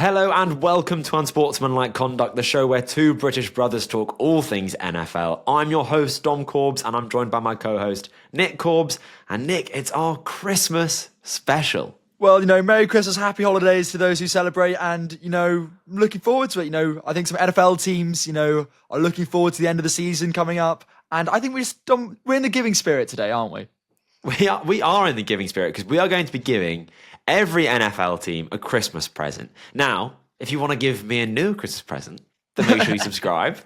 Hello and welcome to Unsportsmanlike Conduct, the show where two British brothers talk all things NFL. I'm your host, Dom Corbs, and I'm joined by my co-host, Nick Corbs. And Nick, it's our Christmas special. Well, Merry Christmas, Happy Holidays to those who celebrate, and, looking forward to it. I think some NFL teams, are looking forward to the end of the season coming up, and I think we're in the giving spirit today, aren't we? We are in the giving spirit because we are going to be giving every NFL team a Christmas present. Now, if you want to give me a new Christmas present, then make sure you subscribe.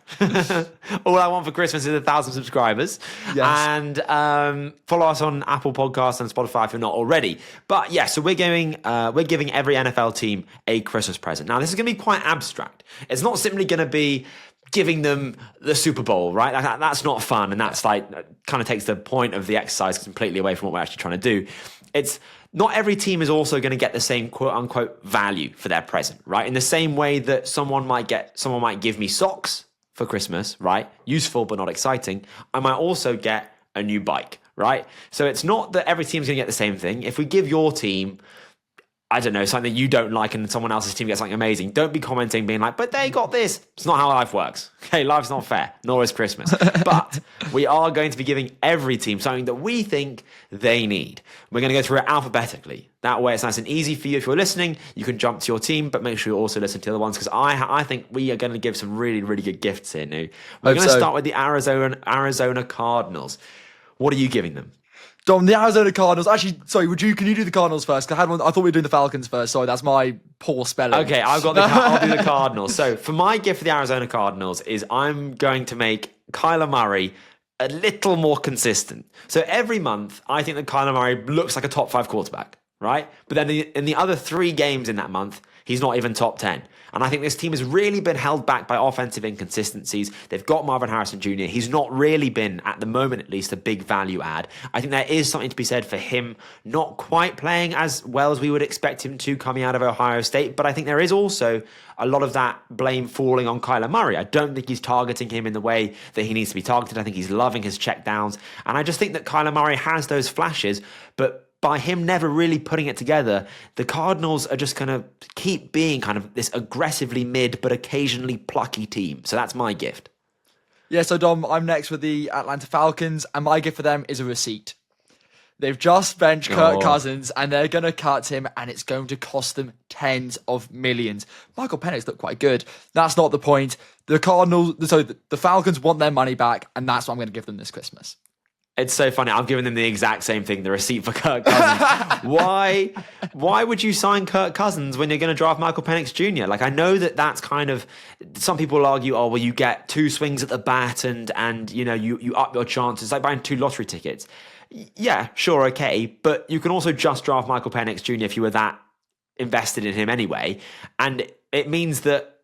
All I want for Christmas is 1,000 subscribers. Yes. And follow us on Apple Podcasts and Spotify if you're not already. But yeah, so we're giving every NFL team a Christmas present. Now, this is going to be quite abstract. It's not simply going to be giving them the Super Bowl, right? That's not fun, and that's kind of takes the point of the exercise completely away from what we're actually trying to do. It's not every team is also going to get the same quote unquote value for their present, right? In the same way that someone might give me socks for Christmas, right? Useful but not exciting. I might also get a new bike, right? So it's not that every team's going to get the same thing. If we give your team, I don't know, something you don't like and someone else's team gets something amazing, don't be commenting being like, but they got this. It's not how life works. Okay, life's not fair, nor is Christmas. But we are going to be giving every team something that we think they need. We're going to go through it alphabetically. That way it's nice and easy for you. If you're listening, you can jump to your team, but make sure you also listen to the other ones, because I think we are going to give some really, really good gifts here, Nu. We're going to start with the Arizona Cardinals. What are you giving them? Dom, the Arizona Cardinals. Actually, sorry, can you do the Cardinals first? Because I thought we were doing the Falcons first. Sorry, that's my poor spelling. Okay, I'll do the Cardinals. So for my gift for the Arizona Cardinals is I'm going to make Kyler Murray a little more consistent. So every month, I think that Kyler Murray looks like a top 5 quarterback, right? But then in the other 3 games in that month, he's not even top 10. And I think this team has really been held back by offensive inconsistencies. They've got Marvin Harrison Jr. He's not really been, at the moment at least, a big value add. I think there is something to be said for him not quite playing as well as we would expect him to coming out of Ohio State. But I think there is also a lot of that blame falling on Kyler Murray. I don't think he's targeting him in the way that he needs to be targeted. I think he's loving his checkdowns. And I just think that Kyler Murray has those flashes, but by him never really putting it together, the Cardinals are just going to keep being kind of this aggressively mid but occasionally plucky team. So that's my gift. Yeah, so Dom, I'm next with the Atlanta Falcons, and my gift for them is a receipt. They've just benched Kirk Cousins, and they're going to cut him, and it's going to cost them tens of millions. Michael Penix looked quite good. That's not the point. The Falcons want their money back, and that's what I'm going to give them this Christmas. It's so funny. I'm giving them the exact same thing, the receipt for Kirk Cousins. Why would you sign Kirk Cousins when you're going to draft Michael Penix Jr.? Like, I know that's kind of, some people argue, oh, well, you get 2 swings at the bat and you up your chances. It's like buying 2 lottery tickets. Yeah, sure, okay. But you can also just draft Michael Penix Jr. if you were that invested in him anyway. And it means that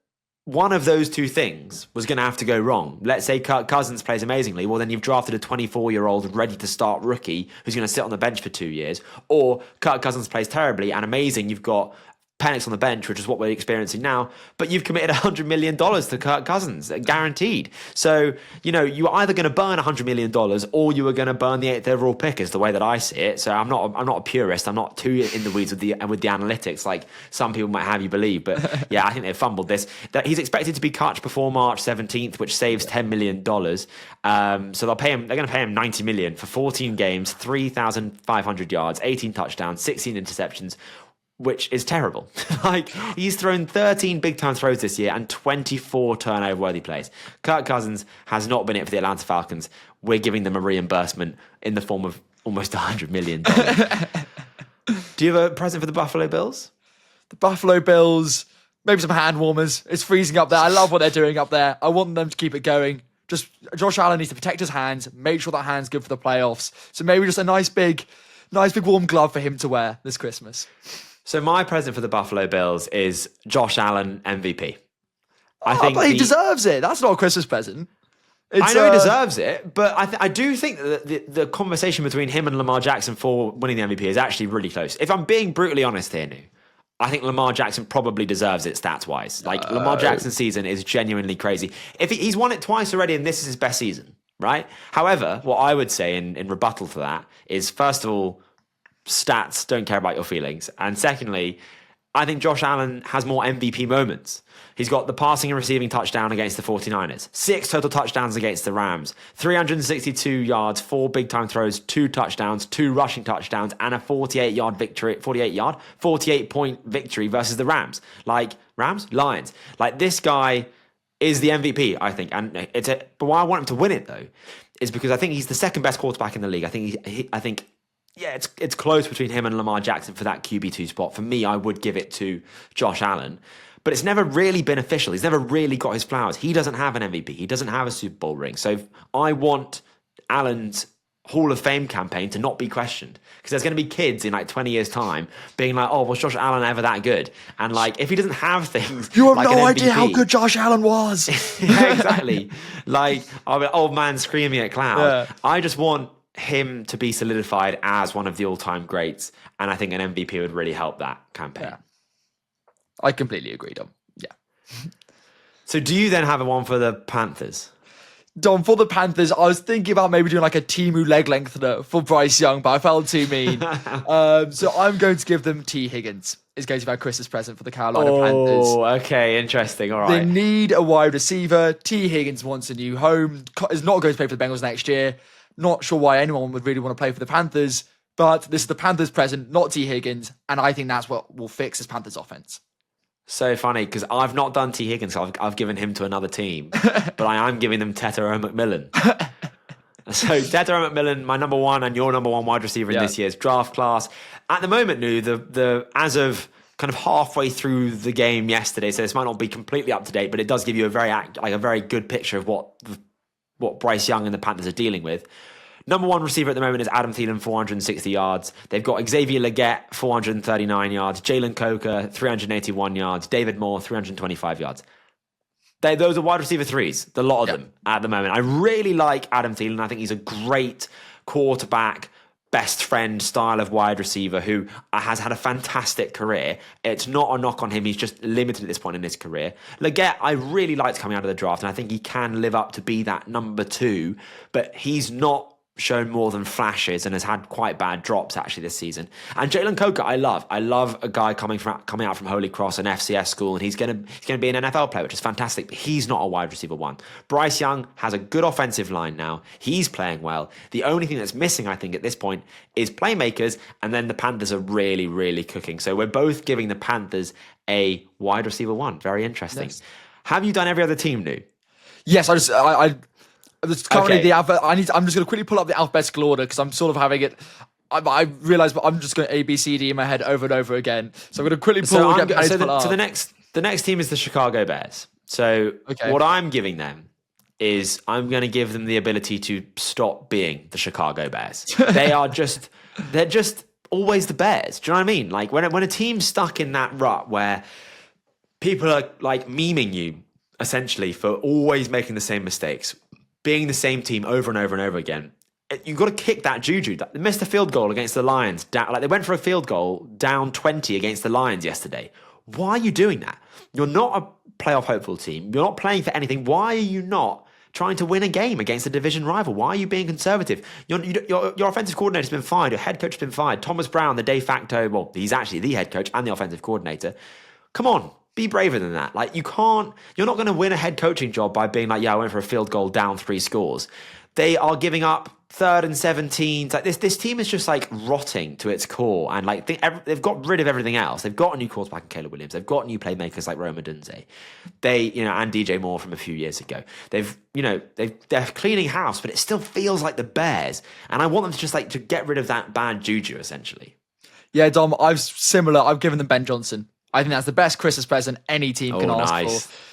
one of those 2 things was going to have to go wrong. Let's say Kirk Cousins plays amazingly. Well, then you've drafted a 24-year-old ready to start rookie who's going to sit on the bench for 2 years. Or Kirk Cousins plays terribly and amazing. You've got Penix on the bench, which is what we're experiencing now, but you've committed $100 million to Kirk Cousins, guaranteed. So, you're either going to burn $100 million or you are going to burn the 8th overall pick, is the way that I see it. So I'm not a purist. I'm not too in the weeds with the analytics like some people might have you believe. But yeah, I think they've fumbled this. That he's expected to be cut before March 17th, which saves $10 million. So they're going to pay him $90 million for 14 games, 3,500 yards, 18 touchdowns, 16 interceptions, which is terrible. He's thrown 13 big-time throws this year and 24 turnover-worthy plays. Kirk Cousins has not been it for the Atlanta Falcons. We're giving them a reimbursement in the form of almost $100 million. Do you have a present for the Buffalo Bills? The Buffalo Bills, maybe some hand warmers. It's freezing up there. I love what they're doing up there. I want them to keep it going. Just Josh Allen needs to protect his hands, make sure that hand's good for the playoffs. So maybe just a nice big warm glove for him to wear this Christmas. So my present for the Buffalo Bills is Josh Allen MVP. But he deserves it. That's not a Christmas present. I know he deserves it, but I do think that the conversation between him and Lamar Jackson for winning the MVP is actually really close. If I'm being brutally honest here, Nu, I think Lamar Jackson probably deserves it stats-wise. Lamar Jackson's season is genuinely crazy. If he's won it twice already and this is his best season, right? However, what I would say in rebuttal to that is, first of all, stats don't care about your feelings. And secondly, I think Josh Allen has more MVP moments. He's got the passing and receiving touchdown against the 49ers, 6 total touchdowns against the Rams, 362 yards, 4 big-time throws, 2 touchdowns, 2 rushing touchdowns, and a 48-point victory versus the Rams. Lions. Like, this guy is the MVP, I think. And but why I want him to win it, though, is because I think he's the second best quarterback in the league. I think it's close between him and Lamar Jackson for that QB2 spot. For me, I would give it to Josh Allen. But it's never really been official. He's never really got his flowers. He doesn't have an MVP. He doesn't have a Super Bowl ring. So I want Allen's Hall of Fame campaign to not be questioned. Because there's going to be kids in 20 years' time being like, oh, was Josh Allen ever that good? And if he doesn't have things... You have no idea how good Josh Allen was. Yeah, exactly. I'll be old man screaming at cloud. Yeah. I just want him to be solidified as one of the all-time greats. And I think an MVP would really help that campaign. Yeah. I completely agree, Dom. Yeah. So do you then have a one for the Panthers? Dom, for the Panthers, I was thinking about maybe doing a Timu leg lengthener for Bryce Young, but I felt too mean. So I'm going to give them T. Higgins. Is going to be our Christmas present for the Carolina Panthers. Oh, okay, interesting. All right. They need a wide receiver. T. Higgins wants a new home. Is not going to play for the Bengals next year. Not sure why anyone would really want to play for the Panthers, but this is the Panthers present, not T. Higgins, and I think that's what will fix this Panthers offense. So funny, because I've not done T. Higgins, so I've given him to another team, but I am giving them Tetairoa McMillan. So Tetairoa McMillan, my number one and your number one wide receiver in this year's draft class. At the moment, as of kind of halfway through the game yesterday, so this might not be completely up to date, but it does give you a very good picture of what Bryce Young and the Panthers are dealing with. Number one receiver at the moment is Adam Thielen, 460 yards. They've got Xavier Legette, 439 yards. Jalen Coker, 381 yards. David Moore, 325 yards. Those are wide receiver threes, the lot of them at the moment. I really like Adam Thielen. I think he's a great quarterback, best friend style of wide receiver who has had a fantastic career. It's not a knock on him. He's just limited at this point in his career. Legette, I really liked coming out of the draft, and I think he can live up to be that number 2, but he's not shown more than flashes and has had quite bad drops actually this season. And Jalen Coker, I love a guy coming out from Holy Cross, an FCS school, and he's going to be an NFL player, which is fantastic. But he's not a wide receiver one. Bryce Young has a good offensive line now. He's playing well. The only thing that's missing, I think, at this point is playmakers, and then the Panthers are really, really cooking. So we're both giving the Panthers a wide receiver one. Very interesting. Yes. Have you done every other team, Nu? Yes, There's currently the alphabet. I'm just going to quickly pull up the alphabetical order because I'm sort of having it. I realise, but I'm just going A, B, C, D in my head over and over again. So I'm going to quickly pull. The next team is the Chicago Bears. So what I'm giving them is I'm going to give them the ability to stop being the Chicago Bears. They're just always the Bears. Do you know what I mean? When a team's stuck in that rut where people are memeing you essentially for always making the same mistakes, being the same team over and over and over again, you've got to kick that juju. They missed a field goal against the Lions. They went for a field goal down 20 against the Lions yesterday. Why are you doing that? You're not a playoff hopeful team. You're not playing for anything. Why are you not trying to win a game against a division rival? Why are you being conservative? Your offensive coordinator's been fired. Your head coach has been fired. Thomas Brown, the de facto, well, he's actually the head coach and the offensive coordinator. Come on. Be braver than that. You're not going to win a head coaching job by being I went for a field goal down 3 scores. They are giving up 3rd and 17s. This team is just rotting to its core. And they've got rid of everything else. They've got a new quarterback in Caleb Williams. They've got new playmakers like Rome Odunze. And DJ Moore from a few years ago. They're cleaning house, but it still feels like the Bears. And I want them to just to get rid of that bad juju, essentially. Yeah, Dom, I've given them Ben Johnson. I think that's the best Christmas present any team can ask for.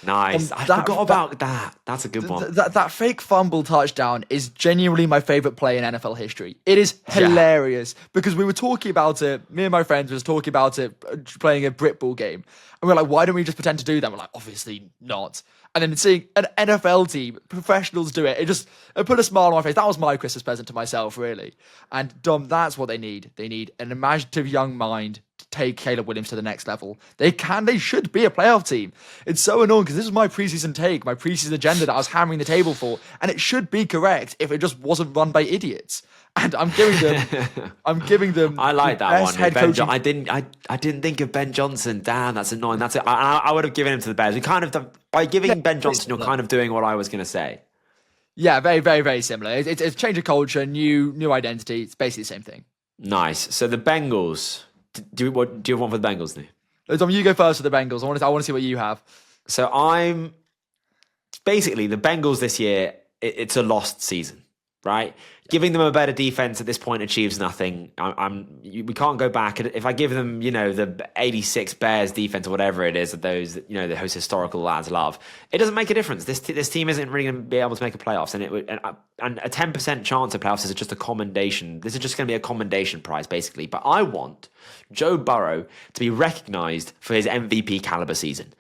Nice. I forgot about that. That's a good one. That fake fumble touchdown is genuinely my favourite play in NFL history. It is hilarious because we were talking about it, me and my friends was talking about it playing a Brit Ball game. And we're like, why don't we just pretend to do that? We're like, obviously not. And then seeing an NFL team, professionals do it, it put a smile on my face. That was my Christmas present to myself, really. And Dom, that's what they need. They need an imaginative young mind take Caleb Williams to the next level. They should be a playoff team. It's so annoying because this is my preseason take, my preseason agenda that I was hammering the table for, and it should be correct if it just wasn't run by idiots. And I'm giving them. I like that one. Head coaching. I didn't think of Ben Johnson. Damn, that's annoying. That's it. I would have given him to the Bears. By giving Ben Johnson, you're kind of doing what I was going to say. Yeah, very, very, very similar. It's a change of culture, new identity. It's basically the same thing. Nice. So the Bengals. Do you have one for the Bengals now? Dom, you go first for the Bengals. I want to see what you have. So basically the Bengals this year. It's a lost season, right? Giving them a better defense at this point achieves nothing. We can't go back. If I give them, the 86 Bears defense or whatever it is that those, those historical lads love, it doesn't make a difference. This team isn't really going to be able to make a playoffs, and a 10% chance of playoffs is just a commendation. This is just going to be a commendation prize, basically. But I want Joe Burrow to be recognised for his MVP caliber season.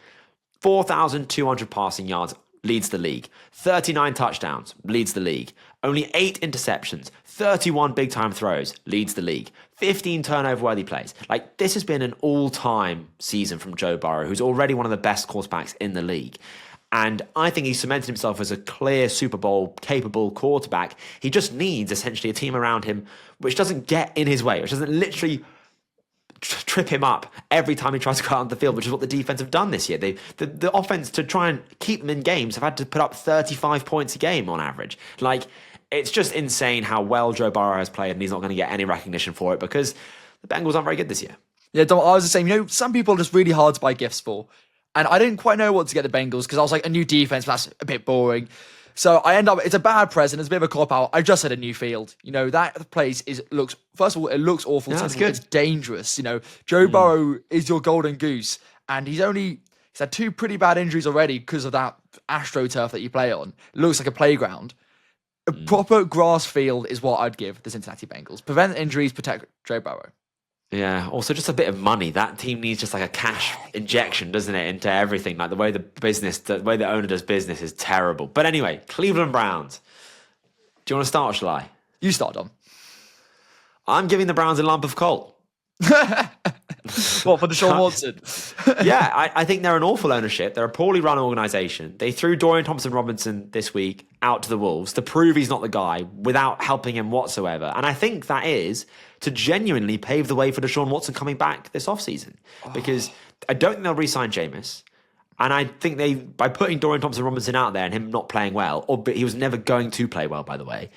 4,200 passing yards. Leads the league. 39 touchdowns, leads the league. Only 8 interceptions, 31 big-time throws, leads the league. 15 turnover-worthy plays. This has been an all-time season from Joe Burrow, who's already one of the best quarterbacks in the league. And I think he's cemented himself as a clear Super Bowl-capable quarterback. He just needs, essentially, a team around him which doesn't get in his way, which doesn't literally trip him up every time he tries to go out on the field, which is what the defense have done this year. The offense, to try and keep them in games, have had to put up 35 points a game on average. It's just insane how well Joe Burrow has played, and he's not going to get any recognition for it because the Bengals aren't very good this year. Yeah, Dom, I was the same. Some people are just really hard to buy gifts for, and I didn't quite know what to get the Bengals because I was like, a new defense, but that's a bit boring. So I end up, it's a bad present. It's a bit of a cop-out. I just said a new field. That place looks, first of all, it looks awful. Yeah, that's good. It's dangerous. Joe Burrow is your golden goose. And he's had 2 pretty bad injuries already because of that AstroTurf that you play on. It looks like a playground. A proper grass field is what I'd give the Cincinnati Bengals. Prevent injuries, protect Joe Burrow. Yeah, also just a bit of money. That team needs just a cash injection, doesn't it, into everything. The way the owner does business is terrible. But anyway, Cleveland Browns. Do you want to start or shall I? You start, Dom. I'm giving the Browns a lump of coal. What, for Deshaun Watson? Yeah, I think they're an awful ownership. They're a poorly run organisation. They threw Dorian Thompson-Robinson this week out to the Wolves to prove he's not the guy without helping him whatsoever. And I think that is to genuinely pave the way for Deshaun Watson coming back this offseason. Because I don't think they'll re-sign Jameis. And I think by putting Dorian Thompson-Robinson out there and him not playing well, but he was never going to play well, by the way,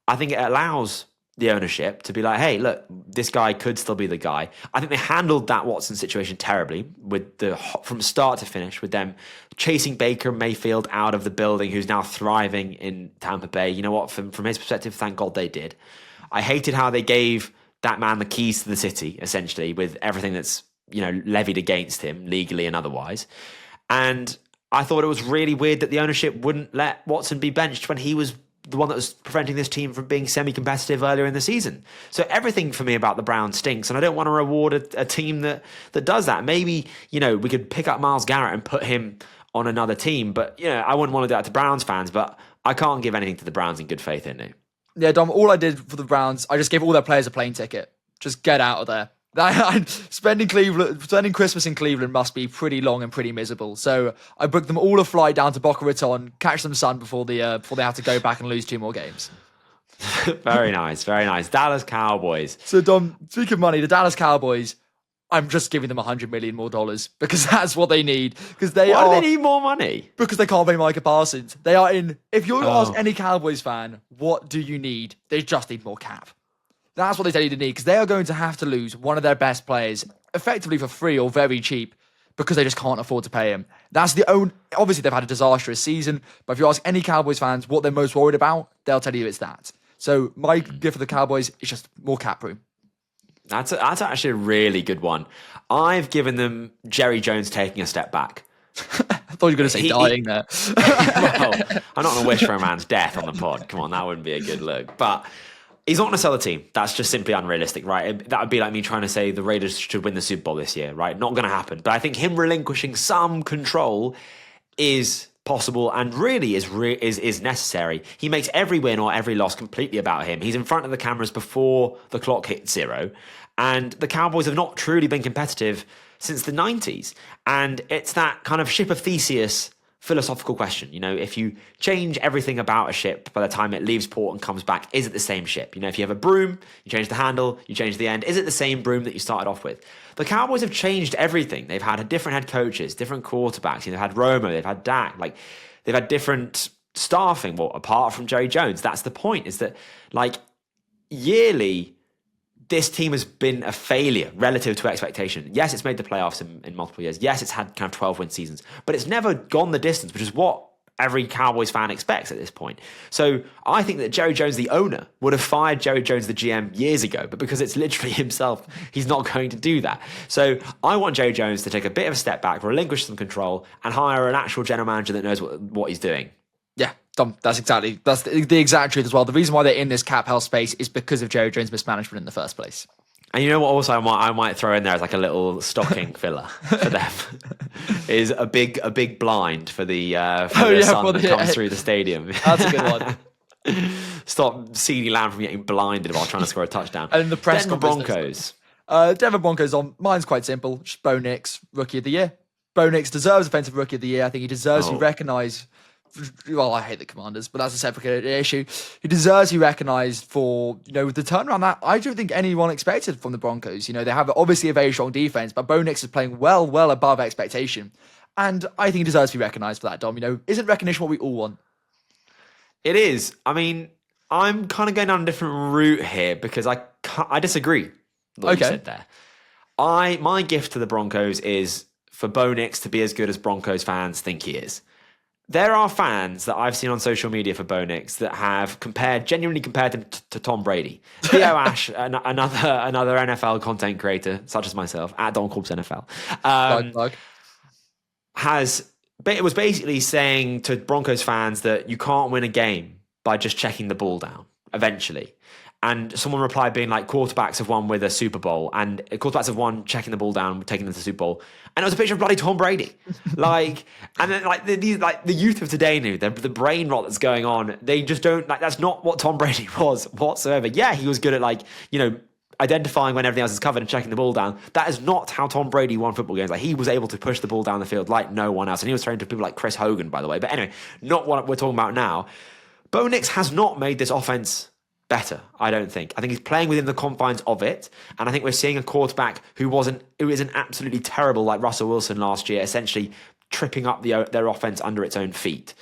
I think it allows the ownership to be like, hey, look, this guy could still be the guy. I think they handled that Watson situation terribly from start to finish, with them chasing Baker Mayfield out of the building, who's now thriving in Tampa Bay. You know what? From his perspective, thank God they did. I hated how they gave that man the keys to the city, essentially, with everything that's levied against him legally and otherwise. And I thought it was really weird that the ownership wouldn't let Watson be benched when he was the one that was preventing this team from being semi-competitive earlier in the season. So everything for me about the Browns stinks, and I don't want to reward a team that does that. Maybe, we could pick up Myles Garrett and put him on another team, but, I wouldn't want to do that to Browns fans, but I can't give anything to the Browns in good faith, innit? Yeah, Dom, all I did for the Browns, I just gave all their players a plane ticket. Just get out of there. Spending Christmas in Cleveland must be pretty long and pretty miserable. So I booked them all a flight down to Boca Raton, catch some sun before they have to go back and lose 2 more games. Very nice, very nice. Dallas Cowboys. So Dom, speaking of money, the Dallas Cowboys, I'm just giving them $100 million more because that's what they need. Why do they need more money? Because they can't pay Micah Parsons. They are in. If you ask any Cowboys fan, what do you need? They just need more cap. That's what they tell you to need, because they are going to have to lose one of their best players effectively for free or very cheap because they just can't afford to pay him. That's obviously they've had a disastrous season, but if you ask any Cowboys fans what they're most worried about, they'll tell you it's that. So my gift for the Cowboys is just more cap room. That's actually a really good one. I've given them Jerry Jones taking a step back. I thought you were going to say dying there. Well, I'm not going to wish for a man's death on the pod. Come on, that wouldn't be a good look. But he's not going to sell the team. That's just simply unrealistic, right? That would be like me trying to say the Raiders should win the Super Bowl this year, right? Not going to happen. But I think him relinquishing some control is possible and really is necessary. He makes every win or every loss completely about him. He's in front of the cameras before the clock hits 0. And the Cowboys have not truly been competitive since the 90s. And it's that kind of ship of Theseus philosophical question. If you change everything about a ship by the time it leaves port and comes back, is it the same ship? If you have a broom, you change the handle, you change the end. Is it the same broom that you started off with? The Cowboys have changed everything. They've had different head coaches, different quarterbacks. They've had Romo, they've had Dak. They've had different staffing. Well, apart from Jerry Jones, that's the point. Is that yearly, this team has been a failure relative to expectation. Yes, it's made the playoffs in multiple years. Yes, it's had kind of 12-win seasons, but it's never gone the distance, which is what every Cowboys fan expects at this point. So I think that Jerry Jones, the owner, would have fired Jerry Jones, the GM, years ago, but because it's literally himself, he's not going to do that. So I want Jerry Jones to take a bit of a step back, relinquish some control, and hire an actual general manager that knows what he's doing. Yeah, Dom, that's the exact truth as well. The reason why they're in this cap hell space is because of Jerry Jones' mismanagement in the first place. And you know what also I might throw in there as like a little stocking filler for them is a big blind for the sun that comes through the stadium. That's a good one. Stop CeeDee Lamb from getting blinded while trying to score a touchdown. And the press Denver Broncos. Denver Broncos, mine's quite simple. Just Bo Nix, Rookie of the Year. Bo Nix deserves Offensive Rookie of the Year. I think he deserves to be recognised. Well, I hate the Commanders, but that's a separate issue. He deserves to be recognised for, the turnaround that I don't think anyone expected from the Broncos. They have obviously a very strong defence, but Bo Nix is playing well above expectation. And I think he deserves to be recognised for that, Dom. Isn't recognition what we all want? It is. I mean, I'm kind of going down a different route here because I disagree with what you said there. My gift to the Broncos is for Bo Nix to be as good as Broncos fans think he is. There are fans that I've seen on social media for Bo Nix that have genuinely compared him to Tom Brady. Theo Ash, another NFL content creator, such as myself, at Don Corp's NFL, was basically saying to Broncos fans that you can't win a game by just checking the ball down eventually. And someone replied being like, quarterbacks have won with a Super Bowl, and quarterbacks have won checking the ball down, taking them to the Super Bowl. And it was a picture of bloody Tom Brady. And then the youth of today knew the brain rot that's going on. They just don't that's not what Tom Brady was whatsoever. Yeah, he was good at identifying when everything else is covered and checking the ball down. That is not how Tom Brady won football games. He was able to push the ball down the field like no one else. And he was throwing to people like Chris Hogan, by the way. But anyway, not what we're talking about now. Bo Nix has not made this offense better, I don't think. I think he's playing within the confines of it, and I think we're seeing a quarterback who isn't absolutely terrible like Russell Wilson last year, essentially tripping up their offense under its own feet.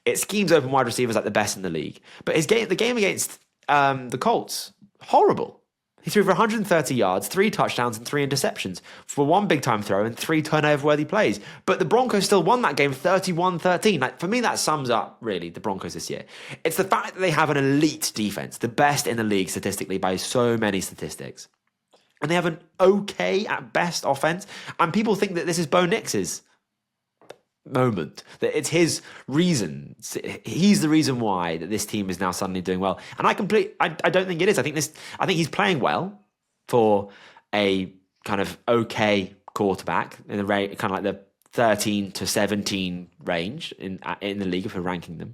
It schemes open wide receivers like the best in the league, but the game against the Colts, horrible. He threw for 130 yards, 3 touchdowns and 3 interceptions for 1 big-time throw and 3 turnover-worthy plays. But the Broncos still won that game 31-13. For me, that sums up, really, the Broncos this year. It's the fact that they have an elite defense, the best in the league statistically by so many statistics. And they have an okay, at best, offense. And people think that this is Bo Nix's moment, that it's his reason. He's the reason why that this team is now suddenly doing well. And I don't think it is. I think he's playing well for a kind of okay quarterback in the kind of like the 13 to 17 range in the league if we're ranking them.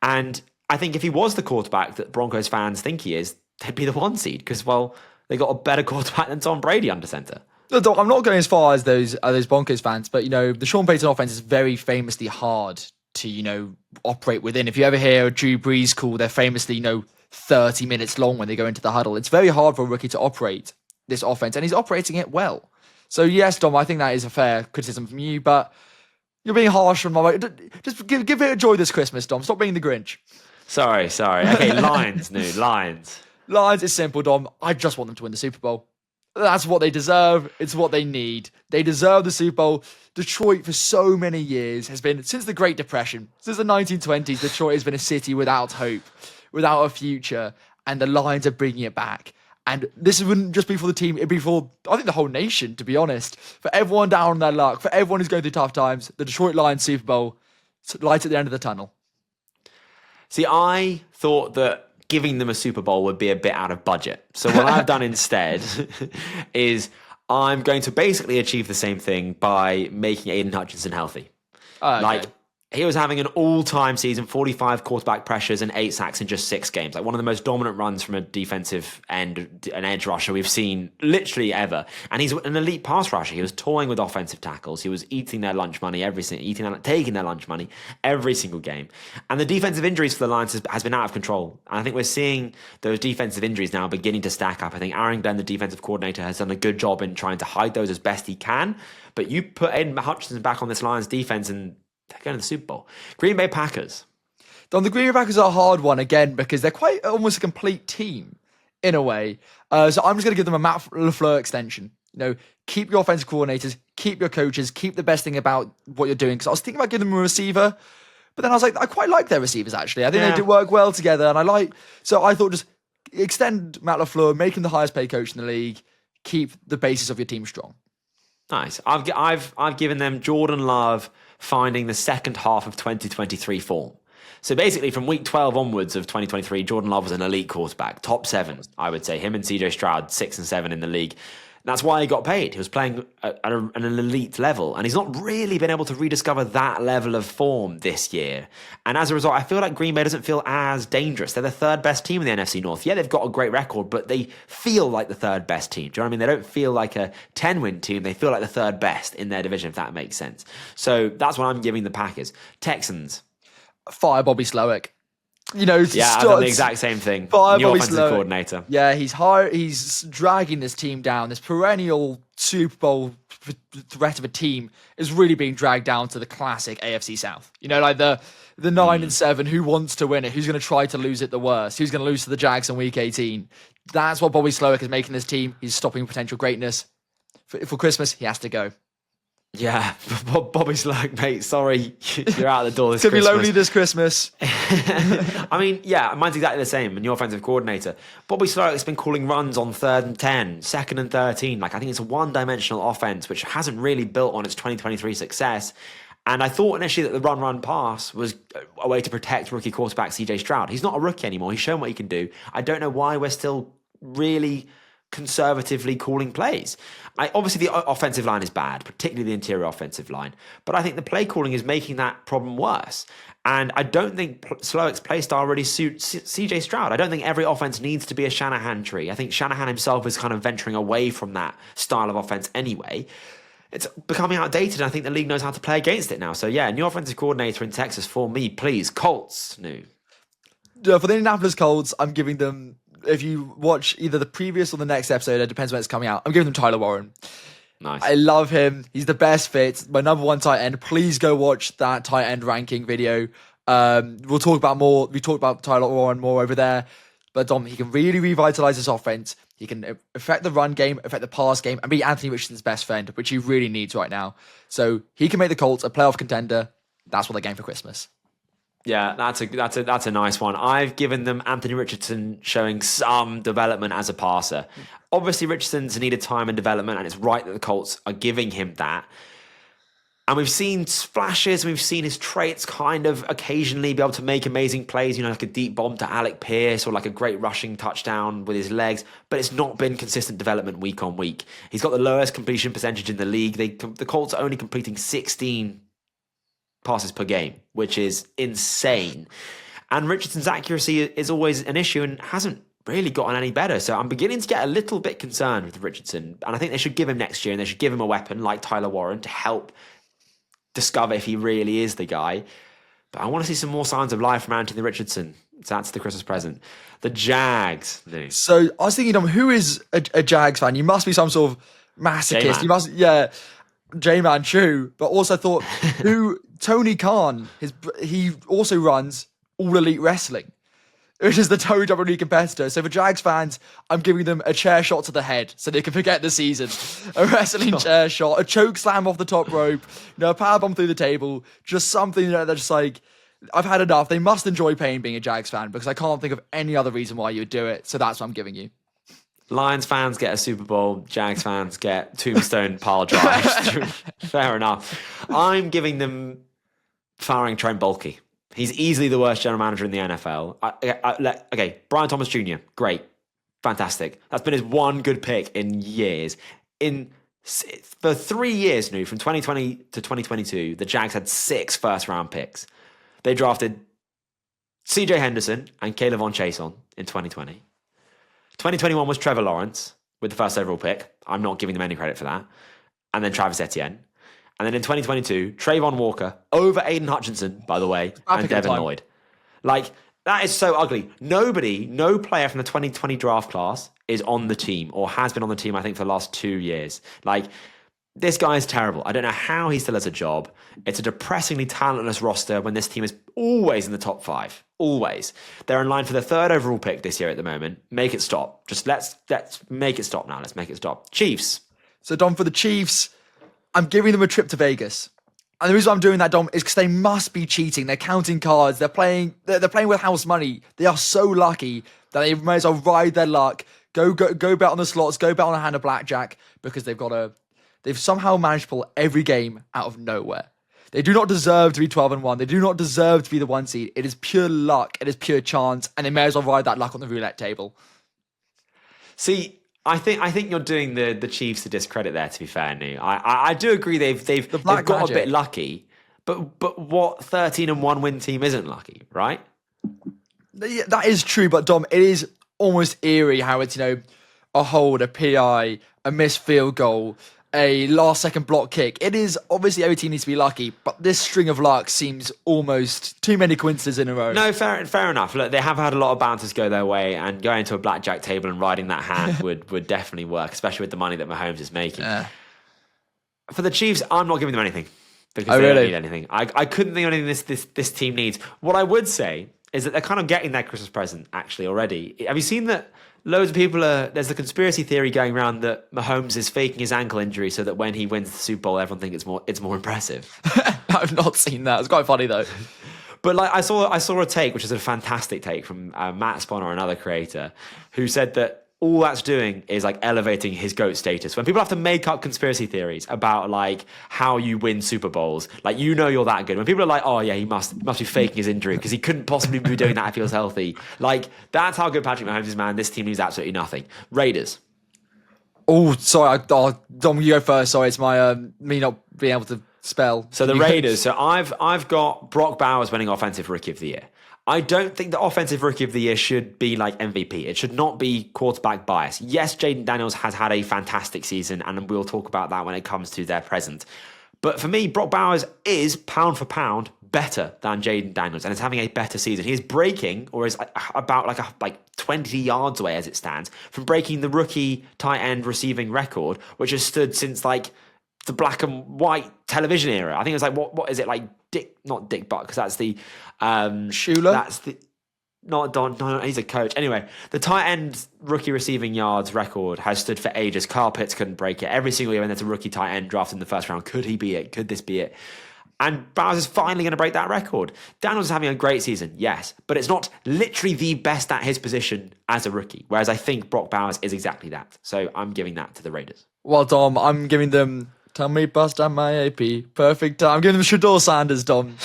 And I think if he was the quarterback that Broncos fans think he is, they'd be the 1 seed because, well, they got a better quarterback than Tom Brady under center. No, Doc, I'm not going as far as those Broncos fans, but the Sean Payton offense is very famously hard to operate within. If you ever hear Drew Brees call, they're famously 30 minutes long when they go into the huddle. It's very hard for a rookie to operate this offense, and he's operating it well. So yes, Dom, I think that is a fair criticism from you, but you're being harsh on my way. Just give it a joy this Christmas, Dom. Stop being the Grinch. Sorry. Okay, Lions, Lions. Lions is simple, Dom. I just want them to win the Super Bowl. That's what they deserve. It's what they need. They deserve the Super Bowl. Detroit, for so many years, has been, since the Great Depression, since the 1920s, Detroit has been a city without hope, without a future, and the Lions are bringing it back. And this wouldn't just be for the team, it'd be for, I think, the whole nation, to be honest. For everyone down on their luck, for everyone who's going through tough times, the Detroit Lions Super Bowl, light at the end of the tunnel. See, I thought that giving them a Super Bowl would be a bit out of budget. So what I've done instead is I'm going to basically achieve the same thing by making Aiden Hutchinson healthy. Okay. He was having an all-time season, 45 quarterback pressures and 8 sacks in just 6 games. Like one of the most dominant runs from a defensive end, an edge rusher we've seen literally ever. And he's an elite pass rusher. He was toying with offensive tackles. He was eating their lunch money taking their lunch money every single game. And the defensive injuries for the Lions has been out of control. And I think we're seeing those defensive injuries now beginning to stack up. I think Aaron Glenn, the defensive coordinator, has done a good job in trying to hide those as best he can. But you put Aiden Hutchinson back on this Lions defense and they're going to the Super Bowl. Green Bay Packers. Don, the Green Bay Packers are a hard one again because they're quite almost a complete team in a way. So I'm just going to give them a Matt LaFleur extension. Keep your offensive coordinators, keep your coaches, keep the best thing about what you're doing. Because I was thinking about giving them a receiver, but then I was like, I quite like their receivers actually. I think they do work well together, and so I thought just extend Matt LaFleur, make him the highest paid coach in the league, keep the basis of your team strong. Nice. I've given them Jordan Love finding the second half of 2023 form. So basically from week 12 onwards of 2023, Jordan Love was an elite quarterback, top 7, I would say. Him and CJ Stroud, 6 and 7 in the league. And that's why he got paid. He was playing at an elite level, and he's not really been able to rediscover that level of form this year. And as a result, I feel like Green Bay doesn't feel as dangerous. They're the 3rd best team in the NFC North. Yeah, they've got a great record, but they feel like the 3rd best team. Do you know what I mean? They don't feel like a 10-win team. They feel like the 3rd best in their division, if that makes sense. So that's what I'm giving the Packers. Texans. Fire Bobby Slowick. I've done the exact same thing. New offensive coordinator. Yeah, he's dragging this team down. This perennial Super Bowl threat of a team is really being dragged down to the classic AFC South. Like the 9 and 7. Who wants to win it? Who's going to try to lose it the worst? Who's going to lose to the Jags in Week 18? That's what Bobby Slowick is making this team. He's stopping potential greatness. For Christmas, he has to go. Yeah, Bobby Slowick, mate, sorry, you're out the door this Christmas. It's going to be lonely this Christmas. I mean, yeah, mine's exactly the same. And your offensive coordinator. Bobby Slowick's been calling runs on 3rd and 10, 2nd and 13. I think it's a one-dimensional offense, which hasn't really built on its 2023 success. And I thought initially that the run pass was a way to protect rookie quarterback CJ Stroud. He's not a rookie anymore. He's shown what he can do. I don't know why we're still really conservatively calling plays. Obviously, the offensive line is bad, particularly the interior offensive line. But I think the play calling is making that problem worse. And I don't think Slowick's play style really suits CJ Stroud. I don't think every offense needs to be a Shanahan tree. I think Shanahan himself is kind of venturing away from that style of offense anyway. It's becoming outdated, and I think the league knows how to play against it now. So yeah, new offensive coordinator in Texas for me, please. Colts, new. For the Indianapolis Colts, I'm giving them, if you watch either the previous or the next episode, it depends when it's coming out, I'm giving them Tyler Warren. Nice. I love him. He's the best fit. My number 1 tight end. Please go watch that tight end ranking video. We'll talk about more. We talked about Tyler Warren more over there. But Dom, he can really revitalize his offense. He can affect the run game, affect the pass game, and be Anthony Richardson's best friend, which he really needs right now. So he can make the Colts a playoff contender. That's what they're getting for Christmas. Yeah, that's a nice one. I've given them Anthony Richardson showing some development as a passer. Obviously, Richardson's needed time and development, and it's right that the Colts are giving him that. And we've seen flashes, we've seen his traits kind of occasionally be able to make amazing plays, like a deep bomb to Alec Pierce or like a great rushing touchdown with his legs, but it's not been consistent development week on week. He's got the lowest completion percentage in the league. The Colts are only completing 16 passes per game, which is insane. And Richardson's accuracy is always an issue and hasn't really gotten any better. So I'm beginning to get a little bit concerned with Richardson. And I think they should give him next year, and they should give him a weapon like Tyler Warren to help discover if he really is the guy. But I want to see some more signs of life from Anthony Richardson. So that's the Christmas present. The Jags. So I was thinking, who is a Jags fan? You must be some sort of masochist. J-Man. You must, yeah. J-Man, true. But also thought, Tony Khan, he also runs All Elite Wrestling, which is the WWE competitor. So for Jags fans, I'm giving them a chair shot to the head so they can forget the season. A wrestling chair shot, a choke slam off the top rope, a powerbomb through the table, just something that they're just like, I've had enough. They must enjoy pain being a Jags fan because I can't think of any other reason why you would do it. So that's what I'm giving you. Lions fans get a Super Bowl. Jags fans get tombstone pile drives. Fair enough. I'm giving them firing Trent Baalke. He's easily the worst general manager in the NFL. Okay, Brian Thomas Jr., great. Fantastic. That's been his one good pick in years. In For 3 years now, from 2020 to 2022, the Jags had 6 first-round picks. They drafted CJ Henderson and Caleb Von Chason in 2020. 2021 was Trevor Lawrence with the first overall pick. I'm not giving them any credit for that. And then Travis Etienne. And then in 2022, Trayvon Walker over Aiden Hutchinson, by the way, and Devin Lloyd. Like, that is so ugly. No player from the 2020 draft class is on the team or has been on the team, I think, for the last 2 years. Like, this guy is terrible. I don't know how he still has a job. It's a depressingly talentless roster when this team is always in the top 5. Always. They're in line for the 3rd overall pick this year at the moment. Make it stop. Just let's make it stop now. Let's make it stop. Chiefs. So, Dom, for the Chiefs, I'm giving them a trip to Vegas. And the reason I'm doing that, Dom, is because they must be cheating. They're counting cards. They're playing with house money. They are so lucky that they may as well ride their luck. Go bet on the slots. Go bet on a hand of blackjack because they've somehow managed to pull every game out of nowhere. They do not deserve to be 12-1. They do not deserve to be the 1 seed. It is pure luck. It is pure chance, and they may as well ride that luck on the roulette table. See, I think you're doing the Chiefs a discredit there. To be fair, Nu, I do agree they've got magic. A bit lucky, but what 13-1 win team isn't lucky, right? Yeah, that is true, but Dom, it is almost eerie how it's a hold, a PI, a missed field goal, a last-second block kick. It is obviously every team needs to be lucky, but this string of luck seems almost too many coincidences in a row. No, fair enough. Look, they have had a lot of bounces go their way, and going to a blackjack table and riding that hand would definitely work, especially with the money that Mahomes is making. For the Chiefs, I'm not giving them anything because they don't need anything. I couldn't think of anything this team needs. What I would say is that they're kind of getting their Christmas present actually already. Have you seen that? Loads of people there's the conspiracy theory going around that Mahomes is faking his ankle injury so that when he wins the Super Bowl, everyone thinks it's more impressive. I've not seen that. It's quite funny though. But like I saw a take, which is a fantastic take from Matt Sponner, another creator, who said that all that's doing is like elevating his GOAT status. When people have to make up conspiracy theories about like how you win Super Bowls, like you're that good. When people are like, oh yeah, he must be faking his injury because he couldn't possibly be doing that if he was healthy. Like that's how good Patrick Mahomes is, man. This team needs absolutely nothing. Raiders. Oh, sorry, Dom, you go first. Sorry, it's my me not being able to spell. So the Raiders. So I've got Brock Bowers winning Offensive Rookie of the Year. I don't think the Offensive Rookie of the Year should be like MVP. It should not be quarterback bias. Yes, Jaden Daniels has had a fantastic season, and we'll talk about that when it comes to their present. But for me, Brock Bowers is pound for pound better than Jaden Daniels and is having a better season. He is breaking, or is about like 20 yards away as it stands, from breaking the rookie tight end receiving record, which has stood since like the black and white television era. I think it was like, what is it, like not Dick Buck, because that's the Shula. That's the not Don. No, he's a coach. Anyway, the tight end rookie receiving yards record has stood for ages. Kyle Pitts couldn't break it. Every single year when there's a rookie tight end drafted in the first round, could he be it? Could this be it? And Bowers is finally going to break that record. Daniels is having a great season, yes, but it's not literally the best at his position as a rookie, whereas I think Brock Bowers is exactly that. So I'm giving that to the Raiders. Well, Dom, I'm giving them... Tell me, bust down my AP. Perfect time. I'm giving them Shador Sanders, Dom.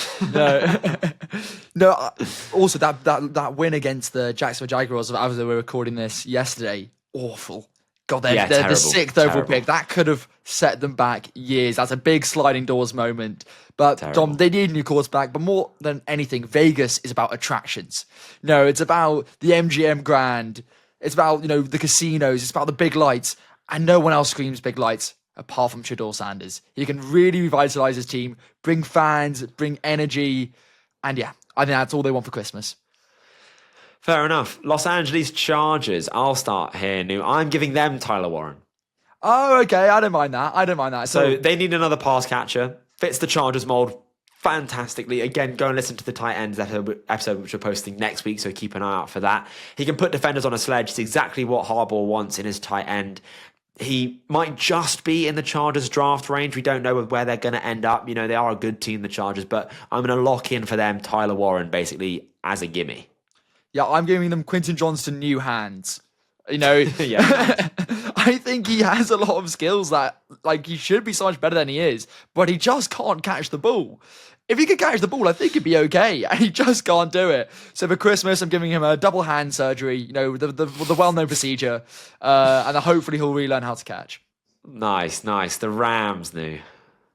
No. Also, that win against the Jacksonville Jaguars, as we were recording this yesterday, awful. God, they're the 6th overall pick. That could have set them back years. That's a big sliding doors moment. But Dom, they need a new quarterback. But more than anything, Vegas is about attractions. No, it's about the MGM Grand. It's about the casinos. It's about the big lights, and no one else screams big lights apart from Shador Sanders. He can really revitalise his team, bring fans, bring energy, and yeah, I think that's all they want for Christmas. Fair enough. Los Angeles Chargers. I'll start here, Nu. I'm giving them Tyler Warren. Oh, okay. I don't mind that. So they need another pass catcher. Fits the Chargers mold fantastically. Again, go and listen to the tight ends episode which we're posting next week, so keep an eye out for that. He can put defenders on a sledge. It's exactly what Harbaugh wants in his tight end. He might just be in the Chargers draft range. We don't know where they're going to end up. They are a good team, the Chargers, but I'm going to lock in for them Tyler Warren basically as a gimme. Yeah, I'm giving them Quentin Johnston new hands. Yeah. I think he has a lot of skills that he should be so much better than he is, but he just can't catch the ball. If he could catch the ball, I think he'd be okay, and he just can't do it. So for Christmas, I'm giving him a double hand surgery, the well-known procedure, and hopefully he'll relearn how to catch. Nice. The Rams, new.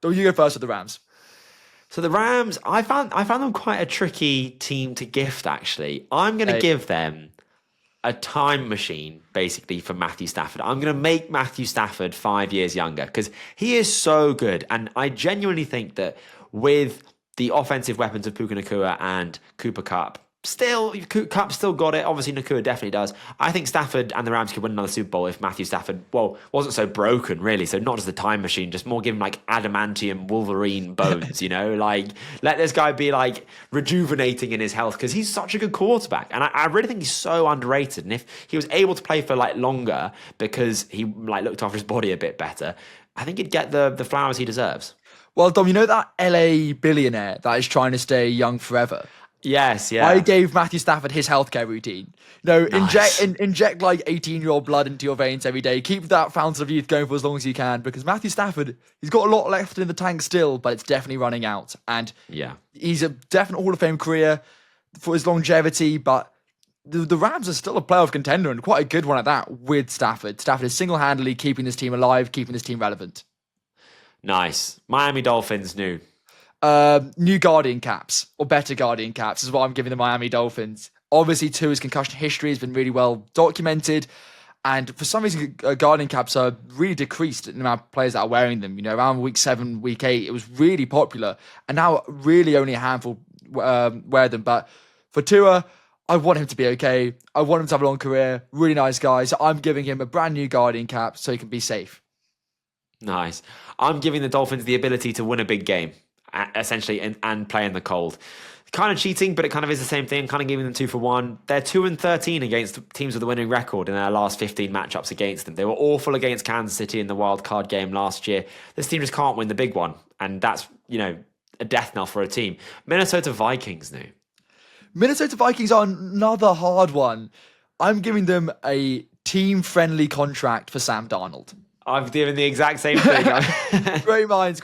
Oh, you go first with the Rams. So the Rams, I found them quite a tricky team to gift, actually. I'm going to give them a time machine, basically, for Matthew Stafford. I'm going to make Matthew Stafford 5 years younger because he is so good. And I genuinely think that with the offensive weapons of Puka Nacua and Cooper Kupp, Kupp still got it. Obviously, Nacua definitely does. I think Stafford and the Rams could win another Super Bowl if Matthew Stafford, wasn't so broken, really. So not just the time machine, just more give him like adamantium Wolverine bones, like let this guy be like rejuvenating in his health because he's such a good quarterback. And I really think he's so underrated. And if he was able to play for like longer because he like looked after his body a bit better, I think he'd get the flowers he deserves. Well, Dom, you know that LA billionaire that is trying to stay young forever? Yes, yeah. I gave Matthew Stafford his healthcare routine. Nice. Inject like 18-year-old blood into your veins every day. Keep that fountain of youth going for as long as you can because Matthew Stafford, he's got a lot left in the tank still, but it's definitely running out. And he's a definite Hall of Fame career for his longevity, but the Rams are still a playoff contender and quite a good one at that with Stafford. Stafford is single-handedly keeping this team alive, keeping this team relevant. Nice. Miami Dolphins, new. New Guardian caps, or better Guardian caps, is what I'm giving the Miami Dolphins. Obviously, Tua's concussion history has been really well documented, and for some reason, Guardian caps are really decreased in the amount of players that are wearing them. Around week 7, week 8, it was really popular, and now really only a handful wear them. But for Tua, I want him to be okay. I want him to have a long career. Really nice guy. So I'm giving him a brand new Guardian cap so he can be safe. Nice. I'm giving the Dolphins the ability to win a big game, essentially, and play in the cold. Kind of cheating, but it kind of is the same thing. Kind of giving them 2 for 1. They're 2-13 against teams with a winning record in their last 15 matchups against them. They were awful against Kansas City in the wild card game last year. This team just can't win the big one, and that's a death knell for a team. Minnesota Vikings new. Minnesota Vikings are another hard one. I'm giving them a team-friendly contract for Sam Darnold. I've given the exact same thing. Great minds.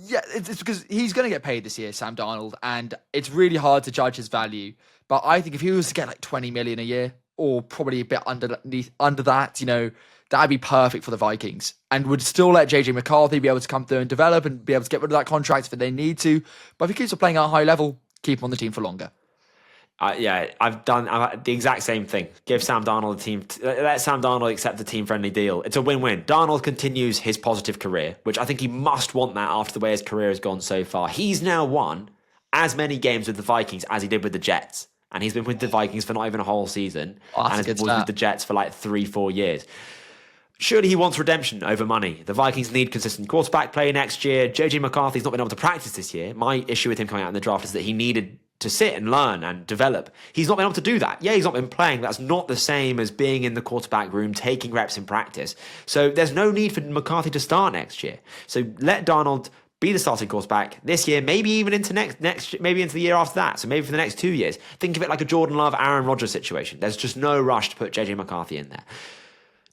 It's because he's going to get paid this year, Sam Darnold, and it's really hard to judge his value. But I think if he was to get like 20 million a year, or probably a bit under that, that'd be perfect for the Vikings, and would still let JJ McCarthy be able to come through and develop and be able to get rid of that contract if they need to. But if he keeps on playing at a high level, keep him on the team for longer. I've done the exact same thing. Give Sam Darnold a team. Let Sam Darnold accept the team-friendly deal. It's a win-win. Darnold continues his positive career, which I think he must want that after the way his career has gone so far. He's now won as many games with the Vikings as he did with the Jets. And he's been with the Vikings for not even a whole season. And has been with the Jets for like 3-4 years. Surely he wants redemption over money. The Vikings need consistent quarterback play next year. JJ McCarthy's not been able to practice this year. My issue with him coming out in the draft is that he needed to sit and learn and develop. He's not been able to do that. Yeah, he's not been playing. That's not the same as being in the quarterback room, taking reps in practice. So there's no need for McCarthy to start next year. So let Darnold be the starting quarterback this year, maybe even into next, maybe into the year after that. So maybe for the next 2 years. Think of it like a Jordan Love, Aaron Rodgers situation. There's just no rush to put JJ McCarthy in there.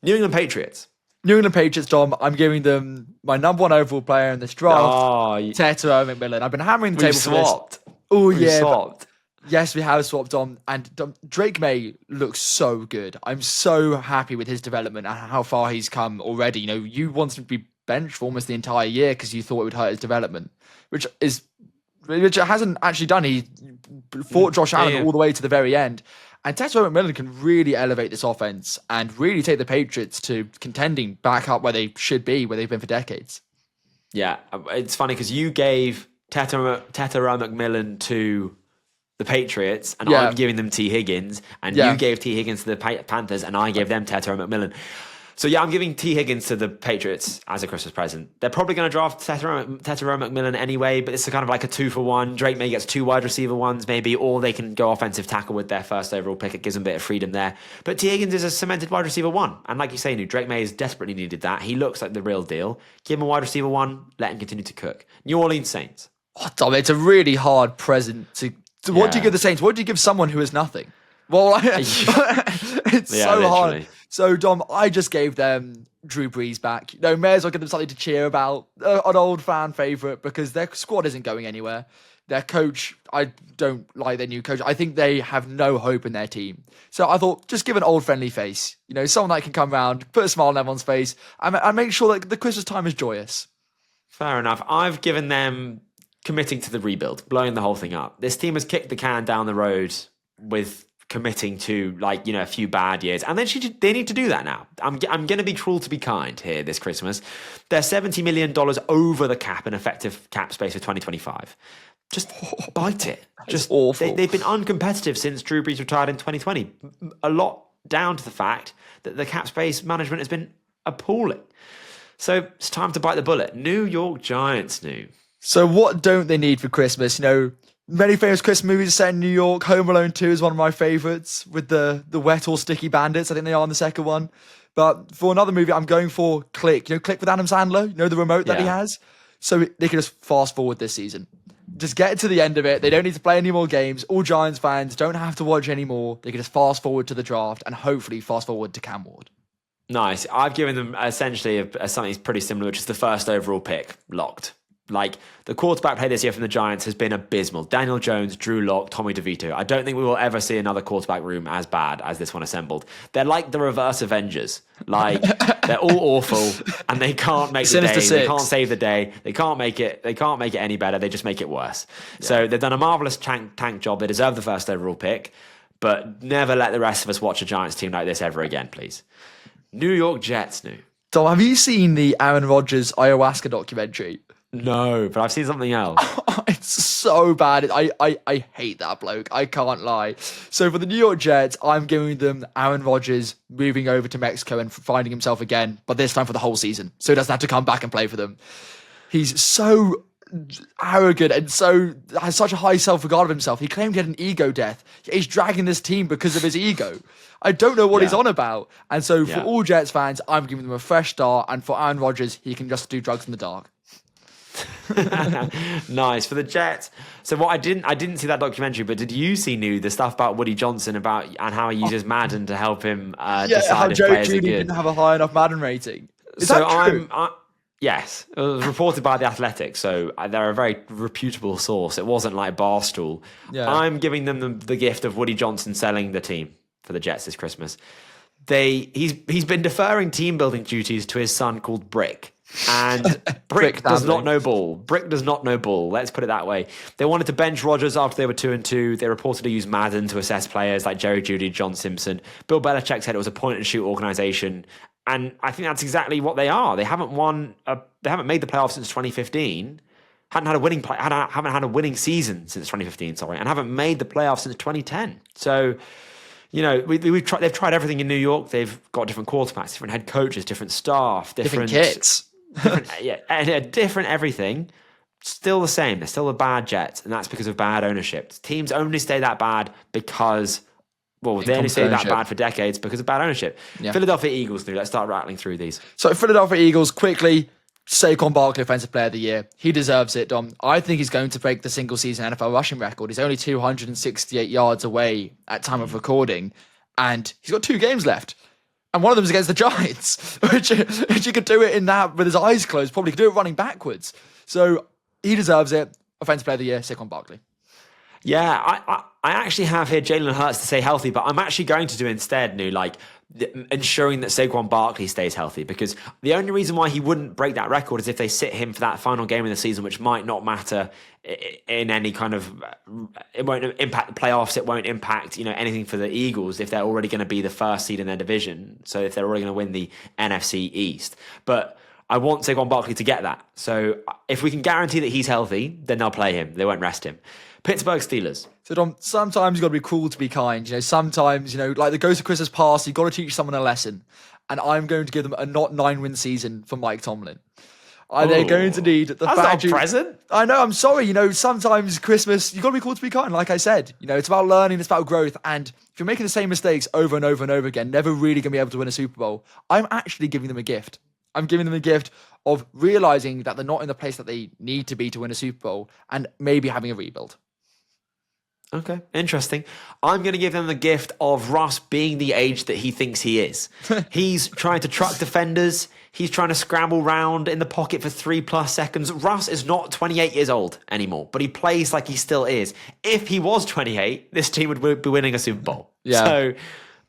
New England Patriots. New England Patriots, Dom, I'm giving them my number 1 overall player in this draft, Tetairoa McMillan. I've been hammering the table for this. Oh, yeah. Swapped. Yes, we have swapped on. And Drake May looks so good. I'm so happy with his development and how far he's come already. You wanted him to be benched for almost the entire year because you thought it would hurt his development, which it hasn't actually done. He fought Josh Allen all the way to the very end. And Tetairoa McMillan can really elevate this offense and really take the Patriots to contending back up where they should be, where they've been for decades. Yeah, it's funny because you gave Tetairoa McMillan to the Patriots, and I'm giving them T. Higgins, and you gave T. Higgins to the Panthers, and I gave them Tetairoa McMillan. So I'm giving T. Higgins to the Patriots as a Christmas present. They're probably going to draft Tetairoa McMillan anyway, but it's kind of like a 2 for 1. Drake May gets 2 wide receiver ones maybe, or they can go offensive tackle with their first overall pick. It gives them a bit of freedom there. But T. Higgins is a cemented wide receiver 1. And like you say, Drake May has desperately needed that. He looks like the real deal. Give him a wide receiver 1, let him continue to cook. New Orleans Saints. Oh, Dom, it's a really hard present what do you give the Saints? What do you give someone who is nothing? Well, it's so hard So, Dom, I just gave them Drew Brees back. May as well give them something to cheer about. An old fan favourite, because their squad isn't going anywhere. Their coach, I don't like their new coach. I think they have no hope in their team. So I thought, just give an old friendly face. Someone that can come around, put a smile on everyone's face, and make sure that the Christmas time is joyous. Fair enough. I've given them committing to the rebuild, blowing the whole thing up. This team has kicked the can down the road with committing to a few bad years, and then they need to do that now. I'm going to be cruel to be kind here this Christmas. They're $70 million over the cap in effective cap space for 2025. Just bite it. Just awful. They've been uncompetitive since Drew Brees retired in 2020. A lot down to the fact that the cap space management has been appalling. So it's time to bite the bullet. New York Giants, new. So what don't they need for Christmas? Many famous Christmas movies are set in New York. Home Alone 2 is one of my favourites, with the wet or sticky bandits. I think they are in the second one. But for another movie, I'm going for Click. Click with Adam Sandler. The remote that he has. So they can just fast forward this season. Just get to the end of it. They don't need to play any more games. All Giants fans don't have to watch anymore. They can just fast forward to the draft and hopefully fast forward to Cam Ward. Nice. I've given them essentially something pretty similar, which is the first overall pick, locked. The quarterback play this year from the Giants has been abysmal. Daniel Jones, Drew Lock, Tommy DeVito. I don't think we will ever see another quarterback room as bad as this one assembled. They're like the reverse Avengers. They're all awful, and they can't make the day. They can't save the day. They can't make it any better. They just make it worse. Yeah. So they've done a marvelous tank job. They deserve the first overall pick, but never let the rest of us watch a Giants team like this ever again, please. New York Jets, new. Tom, have you seen the Aaron Rodgers ayahuasca documentary? No, but I've seen something else. It's so bad. I hate that bloke. I can't lie. So for the New York Jets, I'm giving them Aaron Rodgers moving over to Mexico and finding himself again, but this time for the whole season. So he doesn't have to come back and play for them. He's so arrogant and has such a high self-regard of himself. He claimed he had an ego death. He's dragging this team because of his ego. I don't know what he's on about. And so for all Jets fans, I'm giving them a fresh start. And for Aaron Rodgers, he can just do drugs in the dark. Nice. For the Jets, so what I didn't see that documentary, but did you see the stuff about Woody Johnson and how he uses Madden to help him decide if Joe players Judy are good? didn't have a high enough Madden rating. Is so that true? Yes, it was reported by The Athletic, so they're a very reputable source. It wasn't like Barstool. Yeah. I'm giving them the gift of Woody Johnson selling the team for the Jets this Christmas. He's been deferring team building duties to his son called Brick. And Brick does not know ball. Brick does not know ball. Let's put it that way. They wanted to bench Rodgers after they were 2-2. They reportedly used Madden to assess players like Jerry Jeudy, John Simpson. Bill Belichick said it was a point and shoot organization, and I think that's exactly what they are. They haven't they haven't made the playoffs since 2015. Haven't had a winning season since 2015. Sorry, and haven't made the playoffs since 2010. So. They've tried everything in New York. They've got different quarterbacks, different head coaches, different staff, different kits. different everything. Still the same. They're still a bad Jets, and that's because of bad ownership. Teams only stay that bad because, they only stay that bad for decades because of bad ownership. Yeah. Philadelphia Eagles, let's start rattling through these. So Philadelphia Eagles, quickly, Saquon Barkley, Offensive Player of the Year. He deserves it, Dom. I think he's going to break the single-season NFL rushing record. He's only 268 yards away at time of recording, and he's got 2 games left. And one of them is against the Giants, which he could do it in that with his eyes closed. Probably could do it running backwards. So he deserves it. Offensive Player of the Year, Saquon Barkley. Yeah, I actually have here Jalen Hurts to stay healthy, but I'm actually going to do instead, ensuring that Saquon Barkley stays healthy, because the only reason why he wouldn't break that record is if they sit him for that final game of the season, which might not matter in any kind of, it won't impact the playoffs, it won't impact anything for the Eagles if they're already going to be the first seed in their division, so if they're already going to win the NFC East. But I want Saquon Barkley to get that, so if we can guarantee that he's healthy, then they'll play him, they won't rest him. Pittsburgh Steelers. So, Dom, sometimes you've got to be cruel to be kind. Sometimes, like the Ghost of Christmas Past, you've got to teach someone a lesson. And I'm going to give them a not 9-win season for Mike Tomlin. They're going to need the That's not present. I know, I'm sorry. Sometimes Christmas, you've got to be cruel to be kind. Like I said, it's about learning, it's about growth. And if you're making the same mistakes over and over and over again, never really going to be able to win a Super Bowl, I'm actually giving them a gift. I'm giving them a gift of realizing that they're not in the place that they need to be to win a Super Bowl and maybe having a rebuild. Okay, interesting. I'm going to give them the gift of Russ being the age that he thinks he is. He's trying to truck defenders. He's trying to scramble round in the pocket for 3+ seconds. Russ is not 28 years old anymore, but he plays like he still is. If he was 28, this team would be winning a Super Bowl. Yeah. So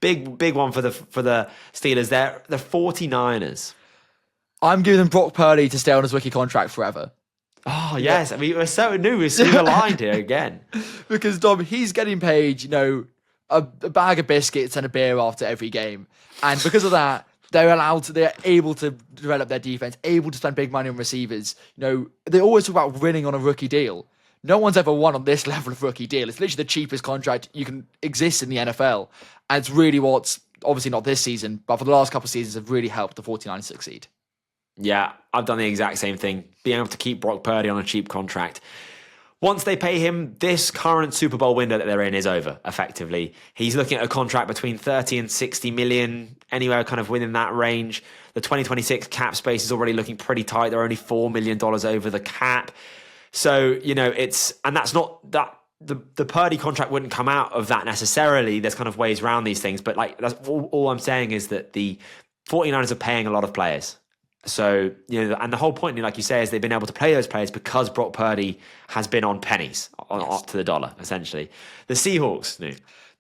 big one for the Steelers. They're the 49ers. I'm giving them Brock Purdy to stay on his rookie contract forever. Oh, yes. I mean, we're so new. We're super aligned here again. Because, Dom, he's getting paid, a bag of biscuits and a beer after every game. And because of that, they're able to develop their defense, able to spend big money on receivers. They always talk about winning on a rookie deal. No one's ever won on this level of rookie deal. It's literally the cheapest contract you can exist in the NFL. And it's really what's, obviously not this season, but for the last couple of seasons have really helped the 49ers succeed. Yeah, I've done the exact same thing. Being able to keep Brock Purdy on a cheap contract. Once they pay him, this current Super Bowl window that they're in is over, effectively. He's looking at a contract between 30 and 60 million, anywhere kind of within that range. The 2026 cap space is already looking pretty tight. They're only $4 million over the cap. So, and that's not that. The Purdy contract wouldn't come out of that necessarily. There's kind of ways around these things. But that's all I'm saying is that the 49ers are paying a lot of players. So, and the whole point, like you say, is they've been able to play those players because Brock Purdy has been on pennies, up to the dollar, essentially. The Seahawks,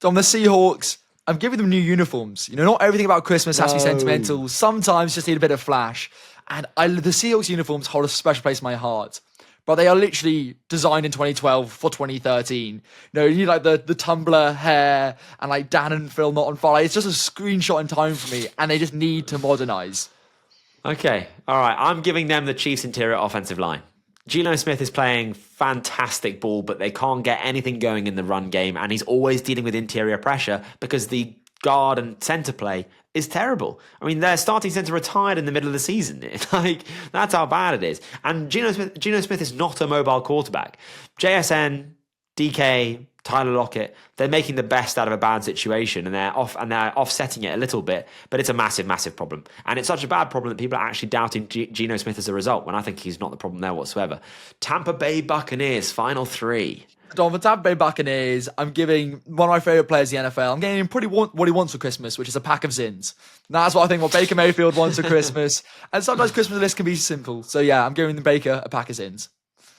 Dom, the Seahawks, I'm giving them new uniforms. Not everything about Christmas has to be sentimental. Sometimes just need a bit of flash. And the Seahawks uniforms hold a special place in my heart. But they are literally designed in 2012 for 2013. You need like the Tumblr hair and like Dan and Phil not on fire. It's just a screenshot in time for me. And they just need to modernize. Okay, all right. I'm giving them the Chiefs' interior offensive line. Geno Smith is playing fantastic ball, but they can't get anything going in the run game, and he's always dealing with interior pressure because the guard and center play is terrible. I mean, their starting center retired in the middle of the season. That's how bad it is. And Geno Smith is not a mobile quarterback. JSN, DK, Tyler Lockett, they're making the best out of a bad situation, and they're offsetting it a little bit, but it's a massive, massive problem. And it's such a bad problem that people are actually doubting Geno Smith as a result, when I think he's not the problem there whatsoever. Tampa Bay Buccaneers, final three. Don, for Tampa Bay Buccaneers, I'm giving one of my favourite players in the NFL. I'm getting him what he wants for Christmas, which is a pack of Zins. That's what I think what Baker Mayfield wants for Christmas. And sometimes Christmas lists can be simple. So yeah, I'm giving Baker a pack of Zins.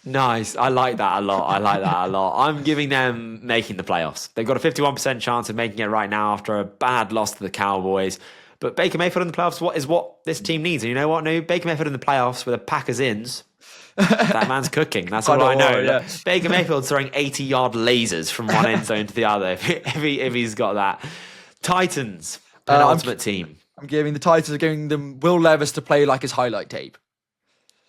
Nice. I like that a lot. I'm giving them making the playoffs. They've got a 51% chance of making it right now after a bad loss to the Cowboys. But Baker Mayfield in the playoffs is what this team needs. And you know what? No, Baker Mayfield in the playoffs with a pack of Zins. That man's cooking. That's all I know. Yeah. Baker Mayfield's throwing 80-yard lasers from one end zone to the other if he's got that. Titans, penultimate team. I'm giving the Titans, I'm giving them Will Levis to play like his highlight tape.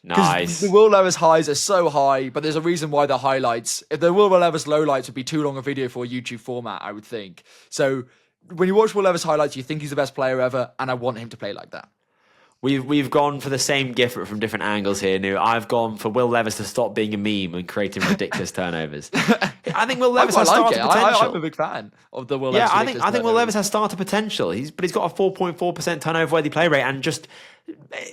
Nice. The Will Levis highs are so high, but there's a reason why the highlights, if the Will Levis lowlights would be too long a video for a YouTube format, I would think. So when you watch Will Levis highlights, you think he's the best player ever, and I want him to play like that. We've gone for the same gift from different angles here, New. I've gone for Will Levis to stop being a meme and creating ridiculous turnovers. I think Will Levis has starter potential. I'm a big fan of the Will Levis. Yeah, I think Will Levis has starter potential. But he's got a 4.4% turnover-worthy play rate and just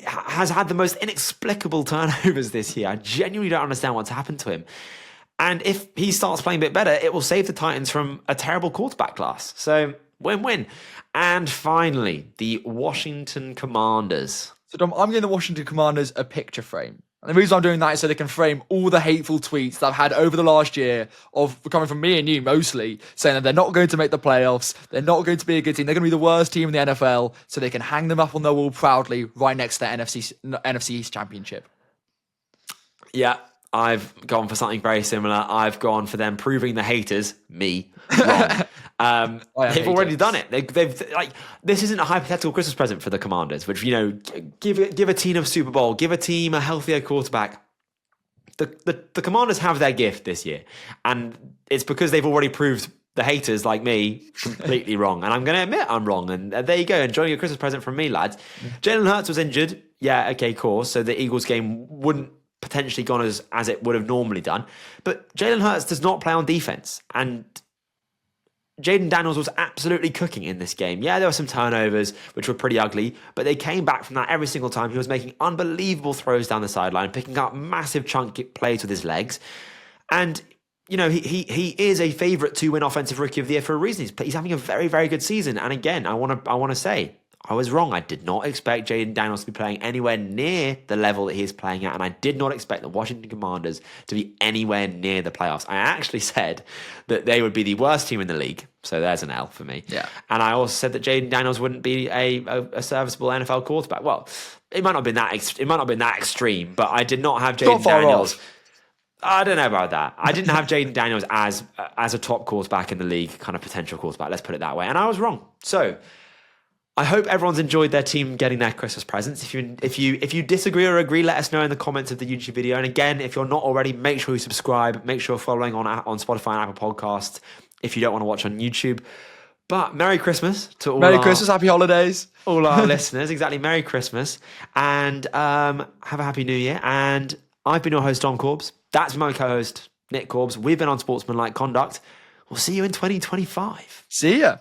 has had the most inexplicable turnovers this year. I genuinely don't understand what's happened to him. And if he starts playing a bit better, it will save the Titans from a terrible quarterback class. So win-win. And finally, the Washington Commanders. So Dom, I'm giving the Washington Commanders a picture frame. And the reason I'm doing that is so they can frame all the hateful tweets that I've had over the last year of coming from me and you mostly, saying that they're not going to make the playoffs, they're not going to be a good team, they're going to be the worst team in the NFL, so they can hang them up on their wall proudly right next to the NFC East Championship. Yeah, I've gone for something very similar. I've gone for them proving the haters, me, wrong. They've already done it. They've like, this isn't a hypothetical Christmas present for the Commanders, which, give a team a Super Bowl, give a team a healthier quarterback. The Commanders have their gift this year, and it's because they've already proved the haters like me completely wrong. And I'm going to admit I'm wrong. And there you go. Enjoy your Christmas present from me, lads. Jalen Hurts was injured. Yeah, okay, cool. So the Eagles game wouldn't potentially gone as it would have normally done. But Jalen Hurts does not play on defense. And Jaden Daniels was absolutely cooking in this game. Yeah, there were some turnovers, which were pretty ugly, but they came back from that every single time. He was making unbelievable throws down the sideline, picking up massive chunk plays with his legs. And he is a favourite to win Offensive Rookie of the Year for a reason. He's having a very, very good season. And again, I want to say, I was wrong. I did not expect Jaden Daniels to be playing anywhere near the level that he is playing at, and I did not expect the Washington Commanders to be anywhere near the playoffs. I actually said that they would be the worst team in the league, so there's an L for me. Yeah. And I also said that Jaden Daniels wouldn't be a serviceable NFL quarterback. Well, it might not have been that extreme, but I did not have Jaden Daniels. I don't know about that. I didn't have Jaden Daniels as a top quarterback in the league, kind of potential quarterback. Let's put it that way, and I was wrong. So I hope everyone's enjoyed their team getting their Christmas presents. If you disagree or agree, let us know in the comments of the YouTube video. And again, if you're not already, make sure you subscribe. Make sure you're following on Spotify and Apple Podcasts if you don't want to watch on YouTube. But Merry Christmas to all. Merry Christmas, Happy Holidays, all our listeners. Exactly, Merry Christmas, and have a Happy New Year. And I've been your host, Dom Corbs. That's my co-host, Nick Corbs. We've been on Sportsmanlike Conduct. We'll see you in 2025. See ya.